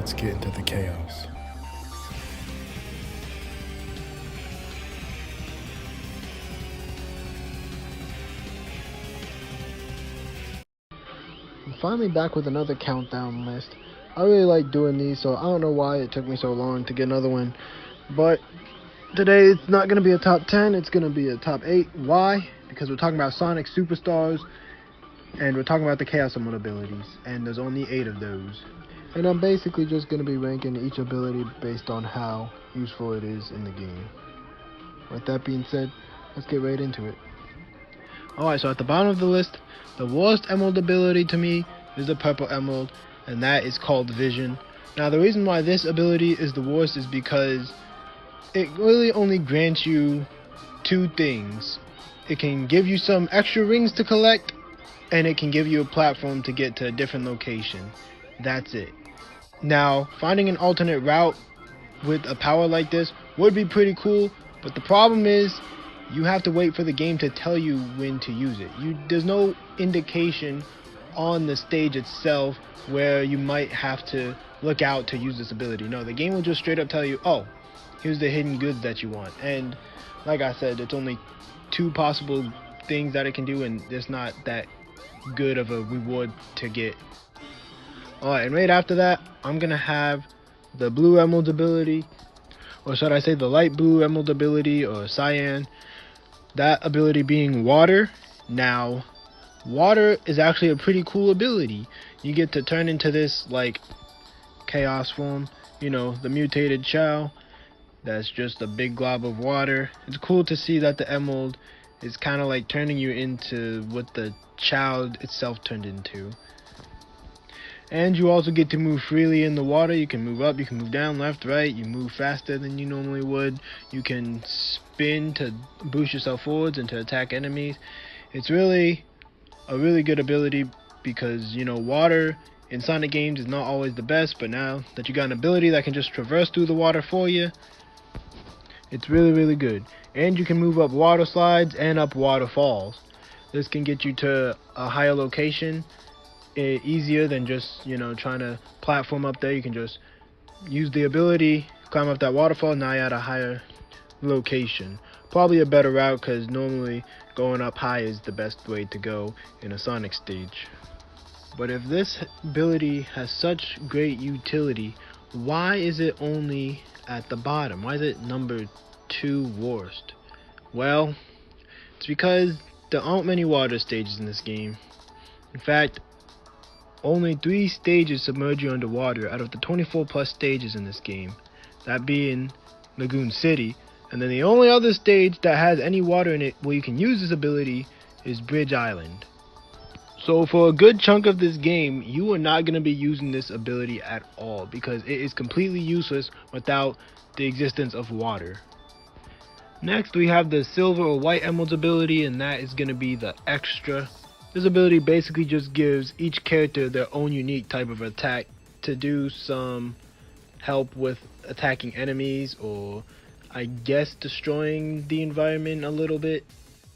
Let's get into the chaos. I'm finally back with another countdown list. I really like doing these, so I don't know why it took me so long to get another one. But today it's not going to be a top 10, it's going to be a top 8. Why? Because we're talking about Sonic Superstars, and we're talking about the Chaos Emerald abilities, and there's only 8 of those. And I'm basically just going to be ranking each ability based on how useful it is in the game. With that being said, let's get right into it. Alright, so at the bottom of the list, the worst emerald ability to me is the purple emerald, and that is called Vision. Now the reason why this ability is the worst is because it really only grants you 2 things. It can give you some extra rings to collect, and it can give you a platform to get to a different location. That's it. Now, finding an alternate route with a power like this would be pretty cool, but the problem is you have to wait for the game to tell you when to use it. There's no indication on the stage itself where you might have to look out to use this ability. No, the game will just straight up tell you, oh, here's the hidden goods that you want. And like I said, it's only 2 possible things that it can do, and it's not that good of a reward to get. Alright, and right after that, I'm gonna have the blue emerald ability, or should I say the light blue emerald ability, or cyan. That ability being water. Now, water is actually a pretty cool ability. You get to turn into this like chaos form, you know, the mutated Chao. That's just a big glob of water. It's cool to see that the emerald is kind of like turning you into what the Chao itself turned into. And you also get to move freely in the water. You can move up, you can move down, left, right. You move faster than you normally would. You can spin to boost yourself forwards and to attack enemies. It's really a really good ability because, you know, water in Sonic games is not always the best, but now that you got an ability that can just traverse through the water for you, it's really, really good. And you can move up water slides and up waterfalls. This can get you to a higher location easier than just, you know, trying to platform up there. You can just use the ability, climb up that waterfall, now you're at a higher location. Probably a better route because normally going up high is the best way to go in a Sonic stage. But if this ability has such great utility, why is it only at the bottom? Why is it number 2 worst? Well, it's because there aren't many water stages in this game. In fact, only 3 stages submerge you underwater out of the 24 plus stages in this game, that being Lagoon City, and then the only other stage that has any water in it where you can use this ability is Bridge Island. So for a good chunk of this game, you are not going to be using this ability at all because it is completely useless without the existence of water. Next we have the silver or white emeralds ability, and that is going to be the extra. This ability basically just gives each character their own unique type of attack to do some help with attacking enemies, or I guess destroying the environment a little bit.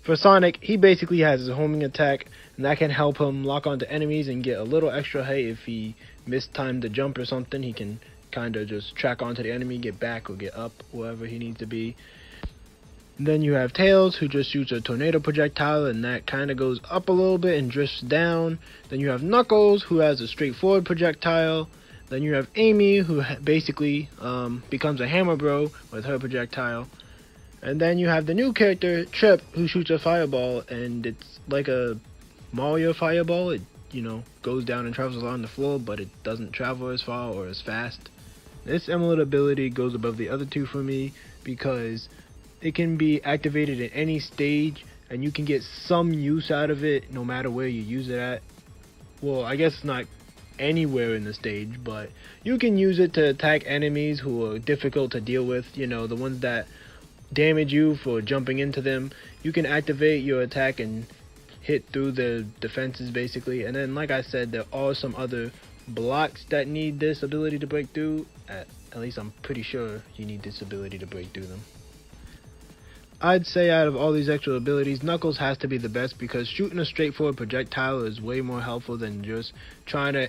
For Sonic, he basically has his homing attack, and that can help him lock onto enemies and get a little extra height. If he mistimed the jump or something, he can kind of just track onto the enemy, get back or get up wherever he needs to be. Then you have Tails, who just shoots a tornado projectile, and that kind of goes up a little bit and drifts down. Then you have Knuckles, who has a straightforward projectile. Then you have Amy, who basically becomes a Hammer Bro with her projectile. And then you have the new character, Trip, who shoots a fireball, and it's like a Mario fireball. It, you know, goes down and travels along the floor, but it doesn't travel as far or as fast. This emerald ability goes above the other 2 for me because it can be activated at any stage, and you can get some use out of it no matter where you use it at. Well, I guess it's not anywhere in the stage, but you can use it to attack enemies who are difficult to deal with. You know, the ones that damage you for jumping into them. You can activate your attack and hit through the defenses basically. And then, like I said, there are some other blocks that need this ability to break through. At least I'm pretty sure you need this ability to break through them. I'd say out of all these extra abilities, Knuckles has to be the best because shooting a straightforward projectile is way more helpful than just trying to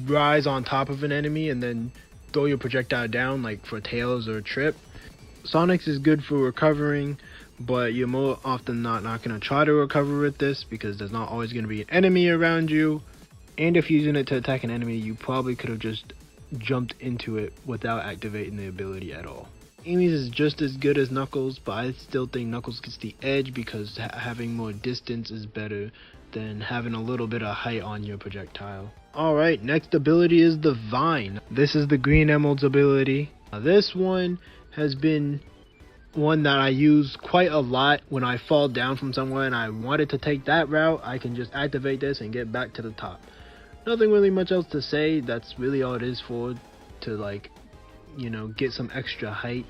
rise on top of an enemy and then throw your projectile down, like for Tails or Trip. Sonics is good for recovering, but you're more often not going to try to recover with this because there's not always going to be an enemy around you. And if using it to attack an enemy, you probably could have just jumped into it without activating the ability at all. Amy's is just as good as Knuckles, but I still think Knuckles gets the edge because having more distance is better than having a little bit of height on your projectile. Alright, next ability is the Vine. This is the Green Emerald's ability. Now, this one has been one that I use quite a lot when I fall down from somewhere and I wanted to take that route. I can just activate this and get back to the top. Nothing really much else to say. That's really all it is for, to like, you know, get some extra height.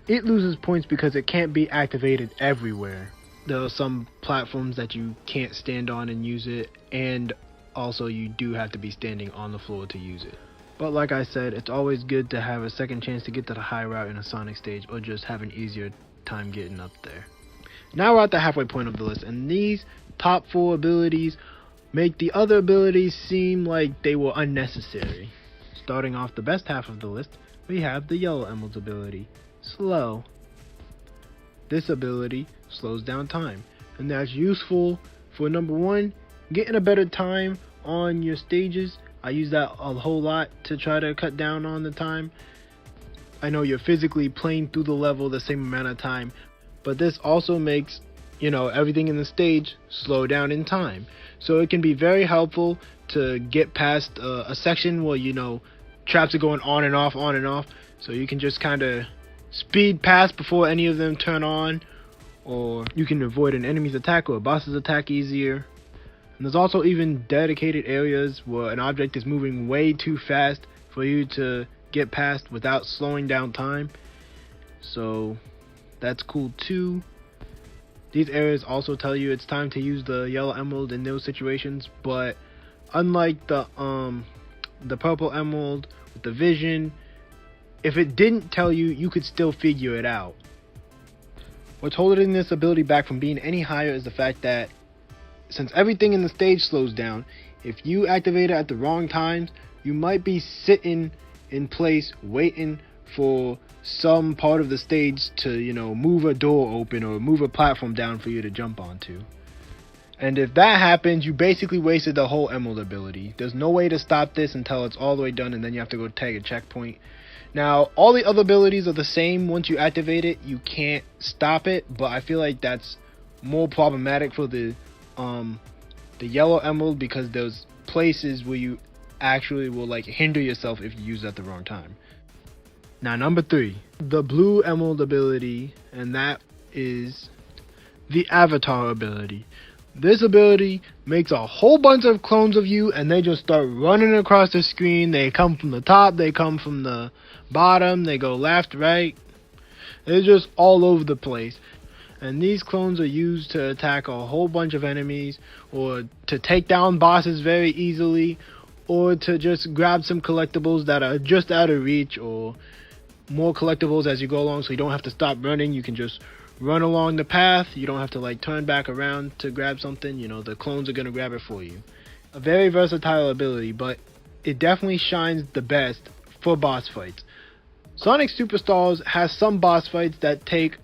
It loses points because it can't be activated everywhere. There are some platforms that you can't stand on and use it, and also you do have to be standing on the floor to use it. But like I said, it's always good to have a second chance to get to the high route in a Sonic stage, or just have an easier time getting up there. Now we're at the halfway point of the list, and these top 4 abilities make the other abilities seem like they were unnecessary. Starting off the best half of the list, we have the Yellow Emerald's ability, Slow. This ability slows down time, and that's useful for number 1, getting a better time on your stages. I use that a whole lot to try to cut down on the time. I know you're physically playing through the level the same amount of time, but this also makes, you know, everything in the stage slow down in time. So it can be very helpful to get past a section where, you know, traps are going on and off, so you can just kind of speed past before any of them turn on, or you can avoid an enemy's attack or a boss's attack easier. And there's also even dedicated areas where an object is moving way too fast for you to get past without slowing down time, so that's cool too. These areas also tell you it's time to use the Yellow Emerald in those situations, but unlike the Purple Emerald with the vision, if it didn't tell you, you could still figure it out. What's holding this ability back from being any higher is the fact that since everything in the stage slows down, if you activate it at the wrong times, you might be sitting in place waiting for some part of the stage to, you know, move a door open or move a platform down for you to jump onto. And if that happens, you basically wasted the whole Emerald ability. There's no way to stop this until it's all the way done, and then you have to go tag a checkpoint. Now, all the other abilities are the same. Once you activate it, you can't stop it, but I feel like that's more problematic for the Yellow Emerald, because there's places where you actually will like hinder yourself if you use it at the wrong time. Now, number 3, the Blue Emerald ability, and that is the Avatar ability. This ability makes a whole bunch of clones of you, and they just start running across the screen. They come from the top, they come from the bottom, they go left, right. They're just all over the place. And these clones are used to attack a whole bunch of enemies, or to take down bosses very easily, or to just grab some collectibles that are just out of reach, or more collectibles as you go along, so you don't have to stop running. You can just run along the path. You don't have to like turn back around to grab something. You know, the clones are going to grab it for you. A very versatile ability, but it definitely shines the best for boss fights. Sonic Superstars has some boss fights that take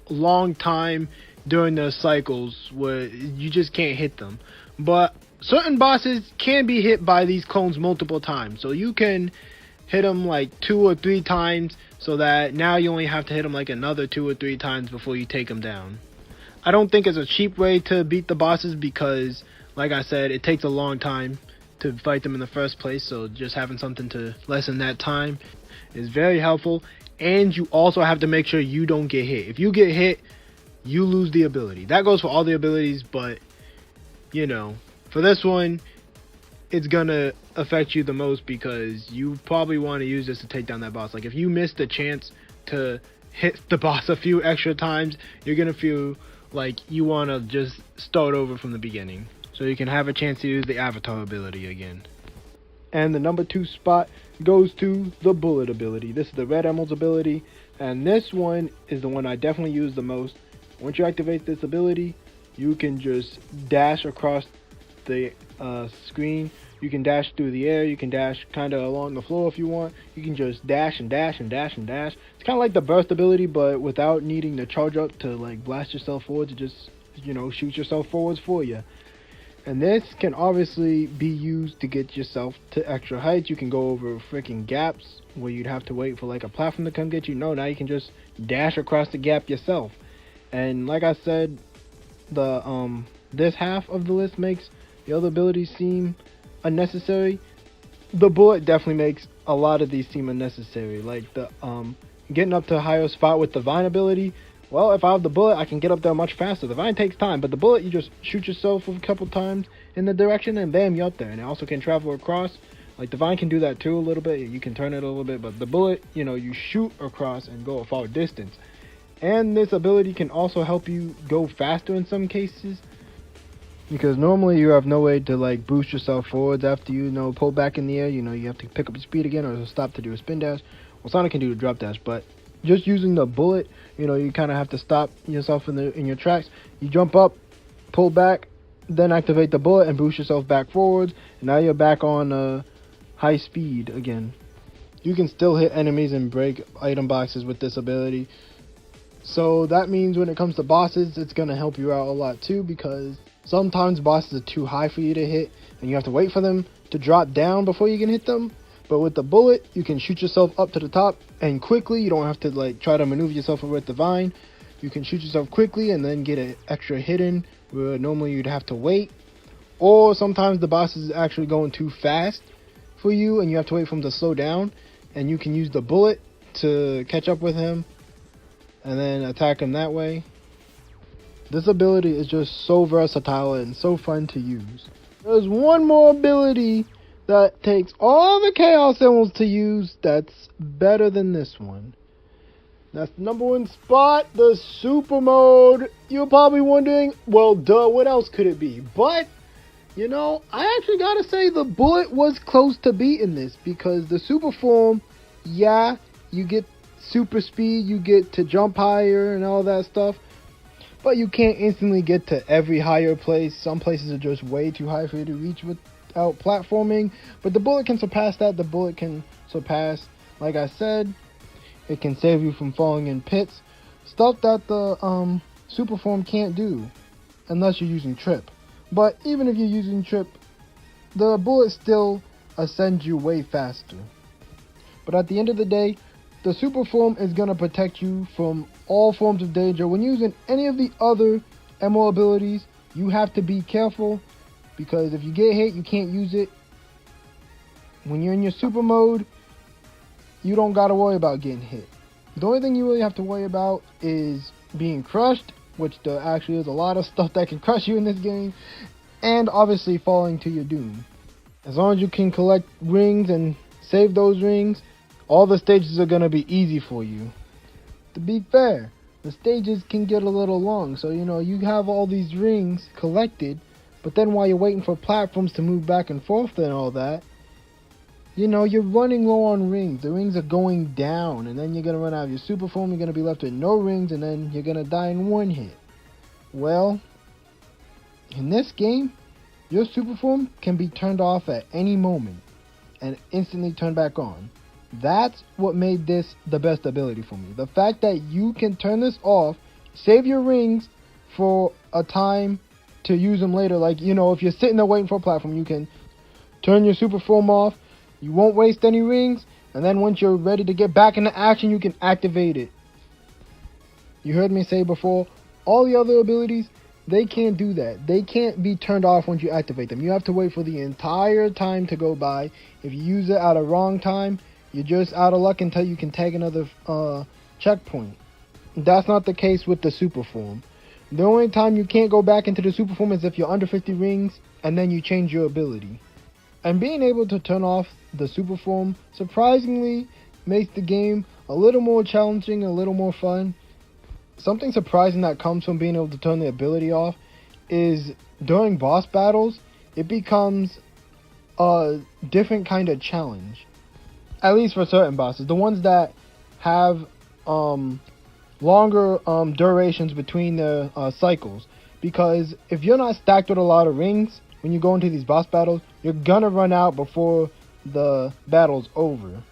a long time during the cycles where you just can't hit them, but certain bosses can be hit by these clones multiple times, so you can hit them like 2 or 3 times, so that now you only have to hit them like another 2 or 3 times before you take them down. I don't think it's a cheap way to beat the bosses, because like I said, it takes a long time to fight them in the first place, so just having something to lessen that time is very helpful. And you also have to make sure you don't get hit. If you get hit, you lose the ability. That goes for all the abilities, but you know, for this one, it's gonna affect you the most, because you probably want to use this to take down that boss. Like if you miss the chance to hit the boss a few extra times, you're gonna feel like you want to just start over from the beginning, so you can have a chance to use the Avatar ability again. And the number 2 spot goes to the Bullet ability. This is the Red Emerald's ability, and this one is the one I definitely use the most. Once you activate this ability, you can just dash across the screen. You can dash through the air. You can dash kind of along the floor if you want. You can just dash and dash and dash and dash. It's kind of like the burst ability, but without needing to charge up to like blast yourself forward, to just, you know, shoot yourself forwards for you. And this can obviously be used to get yourself to extra heights. You can go over freaking gaps where you'd have to wait for like a platform to come get you. No, now you can just dash across the gap yourself. And like I said, the this half of the list makes the other abilities seem unnecessary. The bullet definitely makes a lot of these seem unnecessary. Like the getting up to a higher spot with the vine ability. Well, if I have the bullet, I can get up there much faster. The vine takes time, but the bullet, you just shoot yourself a couple times in the direction and bam, you're up there. And it also can travel across. Like the vine can do that too a little bit. You can turn it a little bit, but the bullet, you know, you shoot across and go a far distance. And this ability can also help you go faster in some cases, because normally you have no way to like boost yourself forwards after you know pull back in the air. You know, you have to pick up your speed again or stop to do a spin dash. Well, Sonic can do a drop dash, but just using the bullet, you know, you kind of have to stop yourself in your tracks. You jump up, pull back, then activate the bullet and boost yourself back forwards. And now you're back on high speed again. You can still hit enemies and break item boxes with this ability. So that means when it comes to bosses, it's going to help you out a lot too, because sometimes bosses are too high for you to hit and you have to wait for them to drop down before you can hit them. But with the bullet, you can shoot yourself up to the top and quickly. You don't have to like try to maneuver yourself with the vine. You can shoot yourself quickly and then get an extra hit in where normally you'd have to wait. Or sometimes the boss is actually going too fast for you and you have to wait for him to slow down. And you can use the bullet to catch up with him and then attack him that way. This ability is just so versatile and so fun to use. There's one more ability that takes all the Chaos Emeralds to use that's better than this one. That's the number one spot, the Super Mode. You're probably wondering, well, duh, what else could it be? But, you know, I actually gotta say the bullet was close to beating this, because the Super Form, yeah, you get super speed, you get to jump higher and all that stuff, but you can't instantly get to every higher place. Some places are just way too high for you to reach without platforming, but the bullet can surpass that. The bullet can surpass, like I said, it can save you from falling in pits, stuff that the super form can't do unless you're using trip. But even if you're using trip, the bullet still ascends you way faster. But at the end of the day, the super form is going to protect you from all forms of danger. When using any of the other emerald abilities, you have to be careful, because if you get hit, you can't use it. When you're in your super mode, you don't got to worry about getting hit. The only thing you really have to worry about is being crushed, which there actually is a lot of stuff that can crush you in this game, and obviously falling to your doom. As long as you can collect rings and save those rings, all the stages are going to be easy for you. To be fair, the stages can get a little long, so you know, you have all these rings collected, but then while you're waiting for platforms to move back and forth and all that, you know, you're running low on rings. The rings are going down, and then you're going to run out of your super form, you're going to be left with no rings, and then you're going to die in one hit. Well, in this game, your super form can be turned off at any moment and instantly turned back on. That's what made this the best ability for me. The fact that you can turn this off, save your rings for a time to use them later. Like, you know, if you're sitting there waiting for a platform, you can turn your super form off. You won't waste any rings. And then once you're ready to get back into action, you can activate it. You heard me say before, all the other abilities, they can't do that. They can't be turned off once you activate them. You have to wait for the entire time to go by. If you use it at a wrong time, you're just out of luck until you can tag another checkpoint. That's not the case with the super form. The only time you can't go back into the super form is if you're under 50 rings and then you change your ability. And being able to turn off the super form surprisingly makes the game a little more challenging, a little more fun. Something surprising that comes from being able to turn the ability off is during boss battles, it becomes a different kind of challenge. At least for certain bosses. The ones that have longer durations between the cycles. Because if you're not stacked with a lot of rings, when you go into these boss battles, you're gonna run out before the battle's over.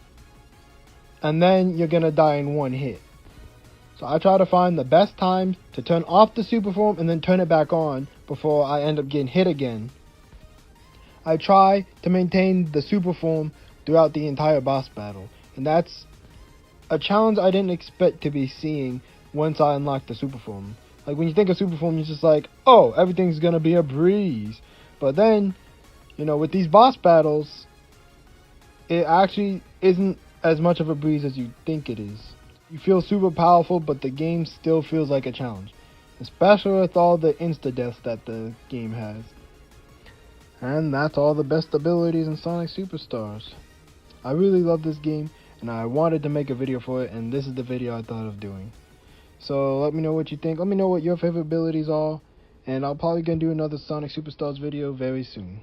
And then you're gonna die in one hit. So I try to find the best time to turn off the super form and then turn it back on before I end up getting hit again. I try to maintain the super form throughout the entire boss battle, and that's a challenge I didn't expect to be seeing once I unlocked the super form. Like, when you think of super form, you're just like, oh, everything's gonna be a breeze. But then, you know, with these boss battles, it actually isn't as much of a breeze as you think it is. You feel super powerful, but the game still feels like a challenge, especially with all the insta-deaths that the game has. And that's all the best abilities in Sonic Superstars. I really love this game, and I wanted to make a video for it, and this is the video I thought of doing. So let me know what you think. Let me know what your favorite abilities are, and I'll probably gonna do another Sonic Superstars video very soon.